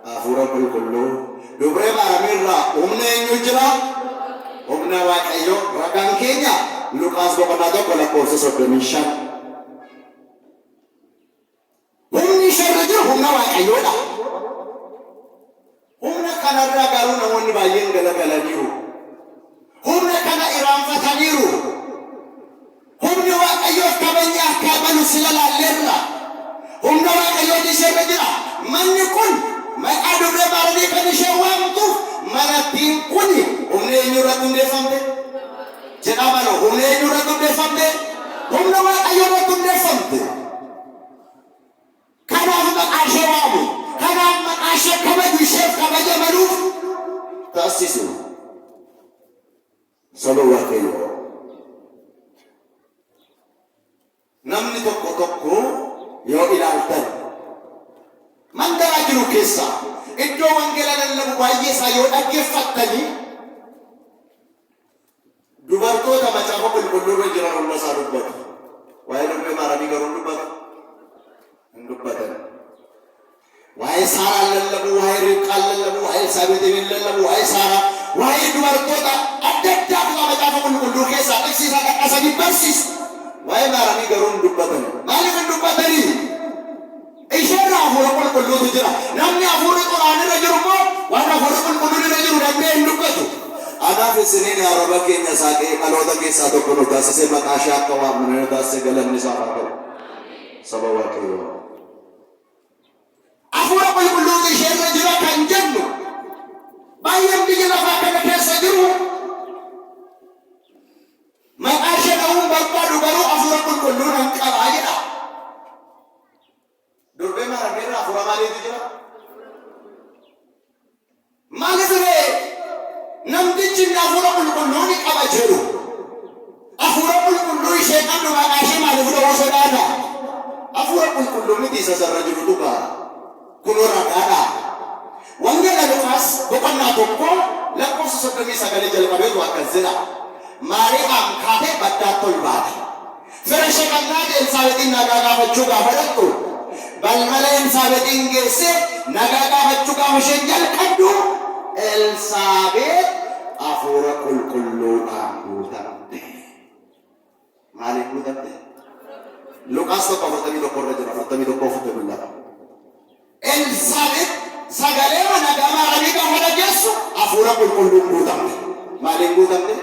[SPEAKER 1] Hafuura qulqulluu. Dubree maarameerraa humna eenyu jira? Humna Waaqayyo. Ragaan keenya Luqaas boqonnaa 1:35. Humni ishee jiru humna Waaqayyoodha. Humna kanarraa garuu namoonni baay'een galagalaniiru. Humna kana irraanfataniiru. Humni Waaqayyoof kabajaa akka malu sila laalleerra. Humna Waaqayyooti ishee jira. Manni kun maqaa dubree maaramee kan ishee waamtuuf manattiin kun humna eenyurratti hundeeffamte? Jedhamalo humna eenyurratti hundeeffamte? Humna Waaqayyoo irratti hundeeffamte. Kanaaf maqaa ishee waamu. Kanaaf maqaa ishee kabaju isheef kabaja maluuf taasisu. Saba Waaqayyoo. Namni tokko yoo ilaaltan mandara jiru keessa iddoo wangeela lallabu baay'ee isaa yoo dhaggeeffattanii dubartoota macaafa qulqulluurra jiran hunda isaa dubbatu. Waa'ee durbee maaramii garuu dubbatu hin dubbatan. Waa'ee Saaraa lallabu, waa'ee Ribqaa lallabu, waa'ee Elsaabeexiin lallabu, waa'ee Saaraa, waa'ee dubartoota adda addaa kutaa macaafa qulqulluu keessaa dhaqsiisaa dhaqasanii barsiisu. Waa'ee maaramii garuu hin dubbatan. Maaliif hin dubbatanii? Isheen hafuura qulqulluutu jira. Namni hafuura quraanirra jiru immoo waan hafuura qulqulluurra jiru danda'ee hin dubbatu. Anaaf isiniin araba keenya saaqee dhaloota keessaa tokko nu taasisee maqaa ishee akka waamnu taasisee galanni isaa haa ta'u. Saba Waaqayyoo. Hafuura qulqulluutu isheenirra jira kan jennu baay'een biyya lafaa kana keessa jiru maqaa ishee dha'uun barbaadu garuu hafuura qulqulluun hin qabaa jedha. Durbee maarameerra hafuura maaliitu jira? Maaliif ree namtichi hafuura qulqulluu ni qaba jedhu hafuura qulqulluu ishee qabdu maqaa ishee maaliif dha'uu sodaata? Hafuura qulqulluu miti isa sarara jirutu ga'a. Kunoo ragaadha. Wangeela Luqaas boqonnaa 1:39 jalqabeetu akkas jedha. Maariyaam kaatee baddaatti ol baate. Fira ishee kan taate Elsaabeexiin nagaa gaafachuu gaafa dhaqxu balbala Elsaabeexiin geessee nagaa gaafachuu gaafa isheen jalqabdu Elsaabeet hafuura qulqulluudhaan guutamte. Maaliif guutamte? Luqaas 1:41 jira 41:42. Elsaabeet sagalee nagaa maaramii gaafa dhageessu hafuura qulqulluun guutamte. Maaliif guutamte?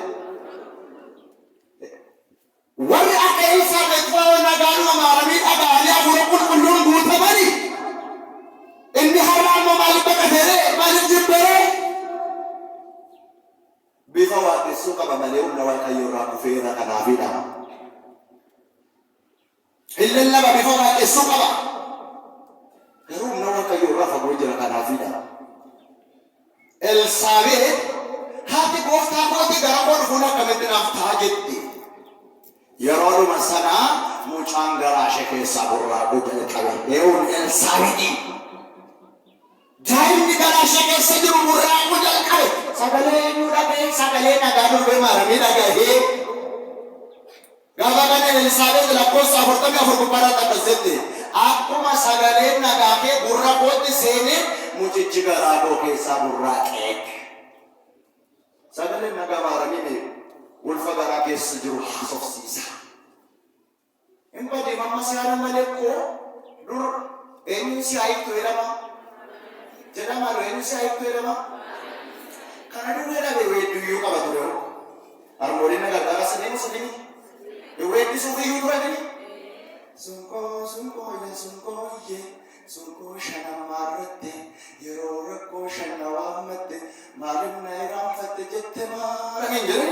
[SPEAKER 1] Warri akka Elsaabeet fa'aa nagaadhuma maaramii dhaga'anii hafuura qulqulluun guutamanii inni har'a amma maaliif baqateeree? Maaliif jibbaree? Bifa waaqessuu qaba malee humna Waaqayyoo irraa dhufeera kanaafidha. Hin lallaba bifa waaqessuu qaba. Garuu humna Waaqayyoo irraa fagoo jira kanaafidha. Elsaabeet haati gooftaa kootii gara koo dhufuun akkamitti naaf ta'a jetti. Yeroodhuma sanaa mucaan garaa ishee keessaa burraaquu jalqabe. Yeroon Elsaabeetii daa'imni garaa ishee keessa jiru burraaquu jalqabe. Sagalee eenyuu dhaga'ee? Sagalee nagaa durbee maaramii dhaga'ee. Gaafa kana Elsaabeet lakkoofsa 44 gubbaarratti akkas jette. Akkuma sagaleen nagaa kee gurra kootti seenee mucichi garaa koo keessaa burraaqee. Sagaleen nagaa maaramii ulfa garaa keessa jiru haasofsiisa. Hin badee mamma siyaana malee koo dur eenyuun si haayiftu jedhama? Jedhama eenyuun si haayiftu jedhama? Kana duwwee dhabee weeddiyyuu qaba ture. Harmooliin nagargaara sanii sanii weeddisuuf iyyuu turatanii. Sunkoo shanammaarratte yeroo rakkoo shanna waammatte maaliif na irraanfatte jette maaramin jedhe.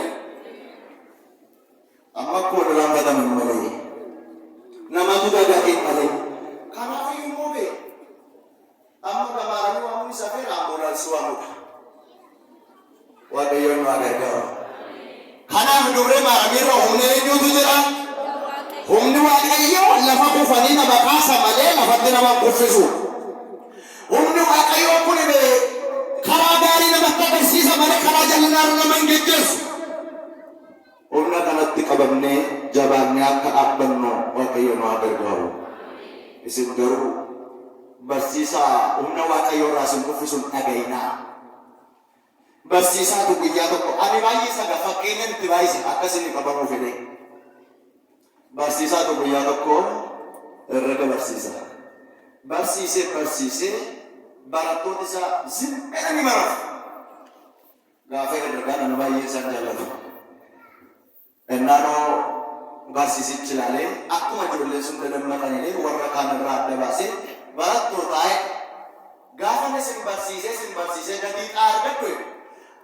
[SPEAKER 1] Amma akkuma irraanfataman malee namatu dagateen malee. Kanaaf iyyuu immoo bee amma gamaaramii waamuun isa feera amboodhaan si waamudha. Waaqayyoon nu gargaaru. Kanaaf dubree maaramiirra humna eenyuutu jira? Humna Humni Waaqayyo lafa kufanii nama kaasa malee lafatti nama kuffisu. Humni Waaqayyo kun karaa gaarii namatti agarsiisa malee karaa jal'inaa nama hin geggeessu. Humna kanatti qabamnee jabaannee akka dhaabbannu Waaqayyo nu haa gargaaru. Isin garuu barsiisaa humna Waaqayyo irraa isin kuffisuun dhaga'inaa. Barsiisaatu guyyaa tokko ani baay'ee saga fakkeenya itti baay'ise akkasiin qabamuu fedhe. Barsiisaatu guyyaa tokko herrega barsiisa. Barsiisee barattoota isaa zimmina ni marafu. Gaafa herregaa nama baay'ee isaan jaallatu. Ennaanoo barsiisichi ilaalee akkuma ijoolleen sun dadammaqaniilee warra kaan irraa adda baasee barattootaa gaafa isin barsiisee gatii argadhu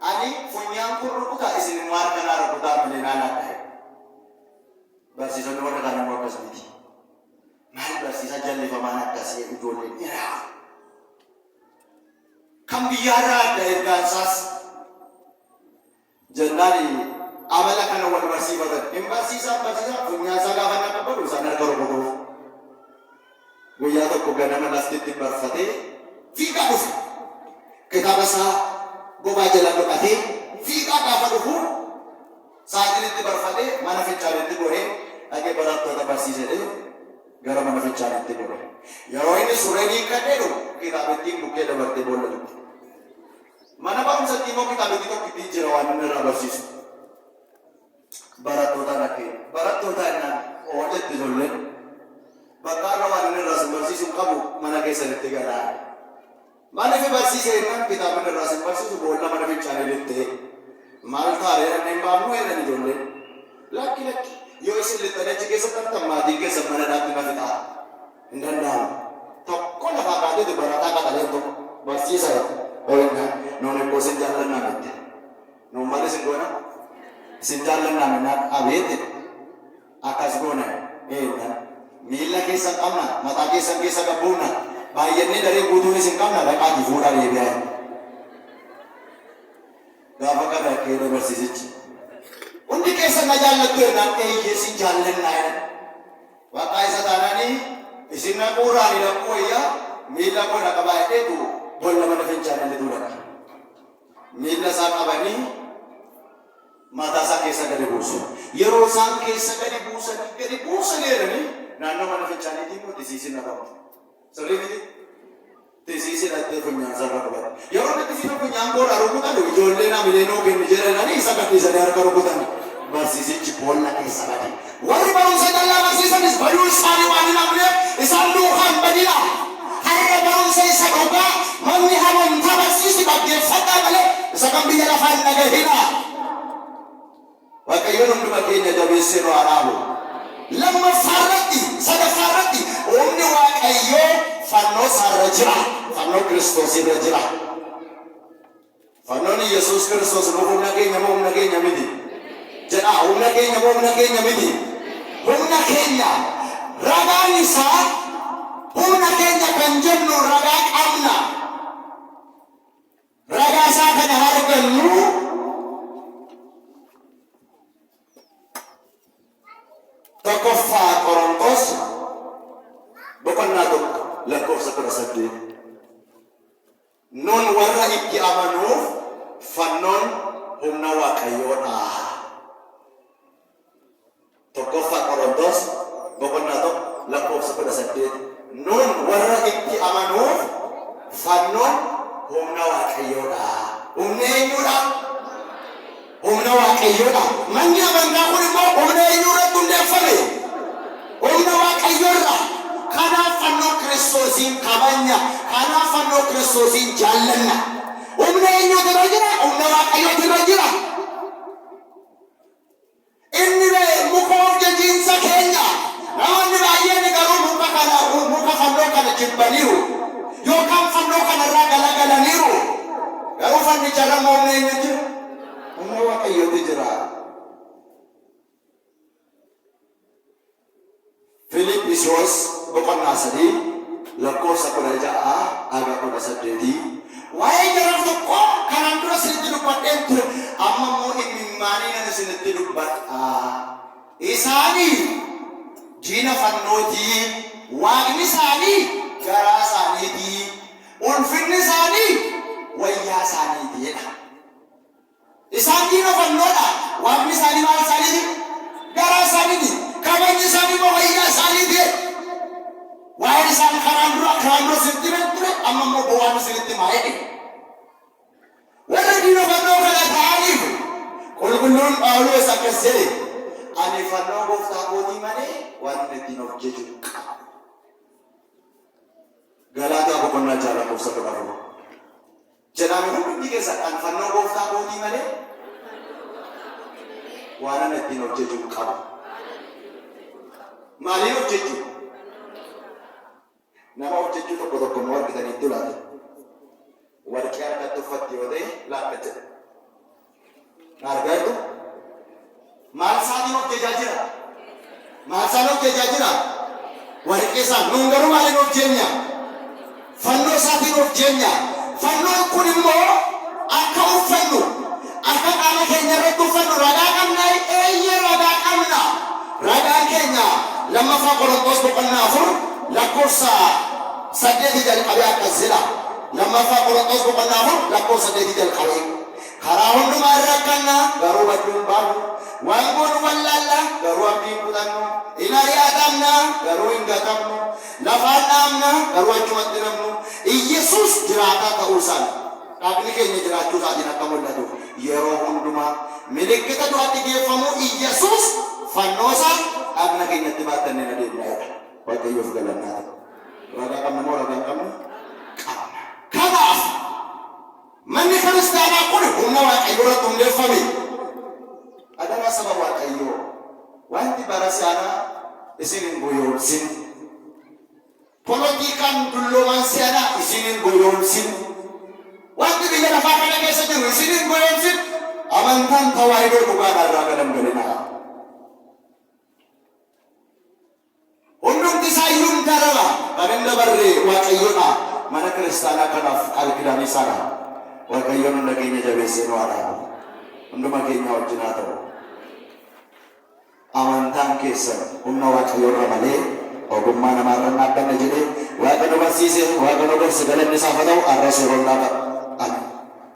[SPEAKER 1] ani funyaan kun rukutaa isin waan kanaa rukutaa malee naalaa ta'e. Barsiisonni warra kaan immoo akkas miti. Maal barsiisaa jallifamaan akkasii ijoolleen dhiiraa. Kan biyyaarraa adda ergaansaas jennaani amala kana wal barsiifatan. Hin barsiisaa funyaan isaa gaafa na qabbadu isaan harka rukutuuf. Guyyaa tokko ganama laftitti barfatee fiigaa dhufe. Kitaaba isaa bobaa jala godhatee fiigaa gaafa dhufu saajinitti barfatee mana fincaanitti goree dhaqee barattoota barsiisee gara mana fincaanitti gore. Yeroo inni sureenii kadheeru kitaabittiin bukkee dabartee boolla dhufe. Mana barumsatti immoo kitaabatti tokkittiin jira waan inni irraa barsiisu. Barattoota rakkee barattoota innaan ooletti ijoolleen bakka irra waan inni irraa sin barsiisu qabu mana keessanitti garaa. Maaliif barsiisee innaan kitaabni irraa sin barsiisu boolla mana fincaanitti maal taaree anneen baafnu jedhan ijoolleen. Lakki yoo isin lixxanechi keessa tartan maatii keessa mana dhaatti na fixaa hin danda'amu. Tokko lafaa kaateetu barataa qaxalee tokko barsiisa oolennaan noon ebboo isin jaallannaa mette. Noon maal isin goona? Isin jaallannaa mennaan abeete akkas goona eenyaan miilla keessa qabna mataa keessan keessa qabbuuna baay'annee daree guutuun isin qabna dhaqaatii fuudhaa deebi'aa. Gaafa kana keessa barsiisichi. Hundi keessa na jaallattu yennaan eeyyee isin jaallannaa jedhan. Waaqaa isa taananii isin na quuraanii dhaquu wayyaa miilla koo na qabaa jedheetu bolla mana fincaanii tuudhaqa. Miilla isaa qabanii mataa isaa keessa gadi buusu. Yeroo isaan keessa gadi buusan jedhanii naannoo mana fincaaniitiin immoo tisiisin na qabu. Sirrii miti? Tisiisin dhattee funyaan isaa irra qabatu. Yeroo inni tisiisa funyaan boodhaa rukutan ijoolleen hamilee noo kenni jedhanii isa gadhiisanii harka rukutan. Barsiisichi boolla keessa bade. Warri barumsa dallaa barsiisanis baduu isaanii waan hin hafneef isaan duukaan badina. Har'a barumsa isa dhugaa manni amantaa barsiisi dhaggeeffadhaa malee isa kan biyya lafaa hin dhagahina. Waaqayyoon hunduma keenya jabeessee nu haa dhaabu. Lammaffaarratti sadaffaarratti humni Waaqayyoo fannoo isaarra jira. Fannoo Kiristoos irra jira. Fannoon Yesuus Kiristoos nu humna keenya miti. Jedha humna keenya miti. Humna keenya ragaan isaa humna keenya kan jennu ragaa qabna. Ragaa isaa kana argannu tokkoffaa Qorontos boqonnaa tokko lakkoofsa 18. Nuun warra itti amanuuf fannoon humna Waaqayyoodha. Tokkoffaa Qorontos boqonnaa tokko lakkoofsa 18. Nuun warra itti amanuuf fannoon humna Waaqayyoodha. Humna eenyuudha? Humna Waaqayyoodha. Manni amantaa kun immoo humna eenyuurratti hundeeffame? Humna Waaqayyoodha. Kanaaf fannoo Kiristoosiin kabanya. Kanaaf fannoo Kiristoosiin jaallanna. Humna eenyuutu irra jira? Humna Waaqayyootu irra jira. Inni muka of jajjiinsa keenya. Namoonni baay'een garuu muka fannoo kana jibbaniiru. Yookaan fannoo kanarraa galagalaniiru. Garuu fannicha irra humna eenyu jira? Humna Waaqayyootu jira. Filiphisiyoos boqonnaa 3 lakkoofsa 16 haga 18. Waa'ee jaraaf tokko kanaan dura isinitti dubbadheen ture. Amma immoo imimmaanii nan isinitti dubbadha. Isaanii diina fannootii waaqni isaanii garaa isaaniitii ulfinni isaanii wayyaa isaaniitiidha. Isaan diina fannoodha. Waaqni isaanii maal isaaniiti? Garaa isaaniiti. Kabajni isaanii wayyaa isaaniiti. Waa'een isaan karaan dura sirriitti ture amma immoo bowwaan sirriitti maa'ee warra diina fannoo kana ta'aniif qulqulluun Phaawulos akkas jedhe ani fannoo gooftaa kootii malee waan ittiin hojjetu qaba. Galaataa boqonnaa jaarraa goofsa kudha afur jedhame hundi keessatti fannoo gooftaa kootii malee waan ittiin hojjetu qaba. Maaliin hojjechu? Nama hojjechuu tokko immoo argitaniitti laata. Warqee harkatti uffatti yoo ta'e laakka jedha. Argaa jirtu? Maal isaatiin hojjechaa jira? Maal isaan hojjechaa jira? Warqee isaan nuun garuu maaliin hojjenna? Fannoo isaatiin hojjenna. Fannoon kun immoo akka uffannu akka qaama keenya irratti uffannu ragaa qabna. Eeyyee ragaa qabna. Ragaan keenya lammaffaa Qorontos boqonnaa 4 lakkoofsa 8 jalqabee akkas jedha. Lammaffaa Qorontos boqonnaa 4 lakkoofsa 8 jalqabee karaa hundumaa irra akkanna garuu badduun baanu waan goonu wallaalla garuu abdiin kutannu hin ari'atamna garuu hin gatamnu lafaan dhaamna garuu achumatti namnu Iyesuus jiraataa ta'uu isaati. Dhaabni keenya jiraachuu isaatiin akka mul'atu yeroo hundumaa milikkita du'atti geeffamu Iyesuus fannoo isaa dhaabna keenyatti baatannee na deemnaa. Waaqayyoof galannaa ta'u. Ragaa qabna moo ragaa qabna? Qabna. Kanaaf manni kiristaanaa kun humna Waaqayyoo irratti hundeeffame. Adaraa saba Waaqayyoo wanti bara siyaanaa isin hin goyoomsin. Polotikaan dullooman siyaanaa isin hin goyoomsin. Wanti biyya lafaa kana keessa jiru isin hin goyoomsin. Amantaan tawaahidoo dhugaadhaa irraa galangalinaa. Hundumti isaayyuu daraba kan inni dabarree Waaqayyoodha. Mana kiristaanaa kanaaf alkidaan isaadha. Waaqayyoon hunda keenya jabeessee nu haa hunduma keenya wajjin haa ta'u. Amantaan keessan humna Waaqayyoo irra malee ogummaa namaa irra hin dhaabbanne jedhee Waaqa nu barsiise Waaqa nu gorse galanni isaaf haa ta'u. Arras yeroo laata